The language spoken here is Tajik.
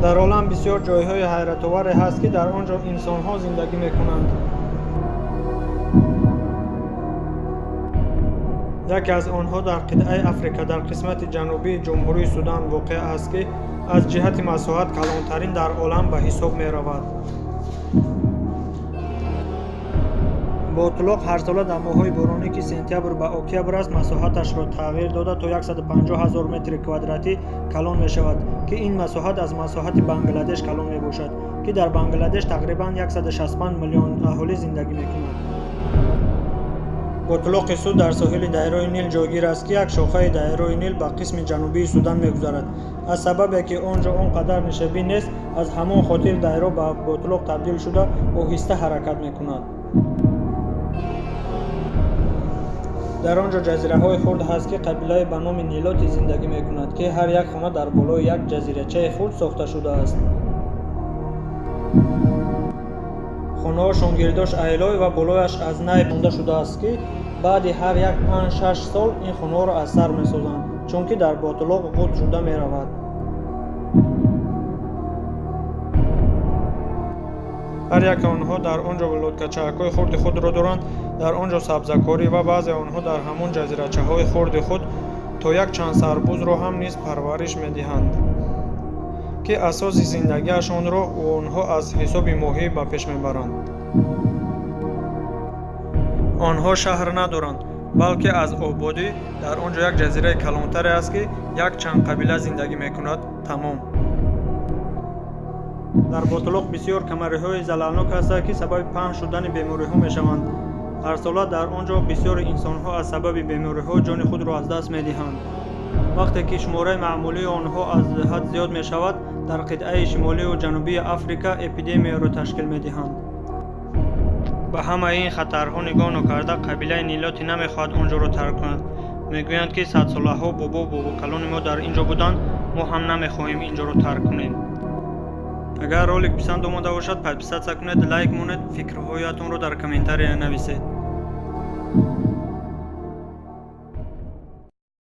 дар олам бисёр ҷойҳои ҳайратоваре ҳаст, ки дар он ҷо инсонҳо зиндагӣ мекунанд. яке аз онҳо дар қитъаи Африка дар қисмати ҷанубии Ҷумҳурии Судан воқеъ аст, ки аз ҷиҳати масоҳат калонтарин дар олам ба ҳисоб меравад. ботлоқ ҳарсола дар моҳҳои боронӣ, ки сентябр ба октябр аст, масоҳаташро тағйир дода то 150 000 метри квадратӣ калон мешавад, ки ин масоҳат аз масоҳати Бангладеш калон мебошад, ки дар Бангладеш тақрибан 165 миллион аҳолӣ зиндагӣ мекунад. ботлоқи суд дар соҳили даъираи Нил ҷойгир аст, ки як шохаи даъираи Нил ба қисми ҷанубии Судан мегузарад. аз сабабе ки он ҷо он қадар нишебӣ нест, аз ҳамон хотир даъира ба ботлоқ табдил шуда оҳиста ҳаракат мекунад. дар он ҷо ҷазираҳои хурд ҳаст, ки қабилае ба номи нилоти зиндагӣ мекунад, ки ҳар як хона дар болои як ҷазирачаи хурд сохта шудааст. хонаҳошон гирдош айлой ва болояш аз най монда шудааст, ки баъди ҳар як 5-6 сол ин хонаҳоро аз сар месозанд, чунки дар ботлоқ ғут шуда меравад. ҳар яки онҳо дар он ҷо лодкачаҳакҳои хурди худро доранд, дар он ҷо сабзакорӣ ва баъзе онҳо дар ҳамон ҷазирачаҳои хурди худ то як чанд сарбузро ҳам низ парвариш медиҳанд, ки асоси зиндагиашонро онҳо аз ҳисоби моҳӣ ба пеш мебаранд. онҳо шаҳр надоранд, балки аз ободӣ дар он ҷо як ҷазираи калонтаре аст, ки як чанд қабила зиндагӣ мекунад. Тамом. дар ботлоқ бисёр камариҳои залалнок ҳастанд, ки сабаби паҳн шудани бемориҳо мешаванд. ҳарсола дар он ҷо бисёри инсонҳо аз сабаби бемориҳо ҷони худро аз даст медиҳанд. вақте ки шумораи маъмулии онҳо аз ҳад зиёд мешавад, дар қитъаи шимолию ҷанубии Африка эпидемияро ташкил медиҳанд. ба ҳамаи ин хатарҳо нигоҳ нокарда, қабилаи нилоти намехоҳад он ҷоро тарк кунад. мегӯянд, ки садсолаҳо бобокалони мо дар ин ҷо буданд, мо ҳам намехоҳем ин ҷоро тарк кунем. агар ролик писанд омада бошад, подписатсия кунед, лайк монед, фикрҳоятонро дар комментария нависед.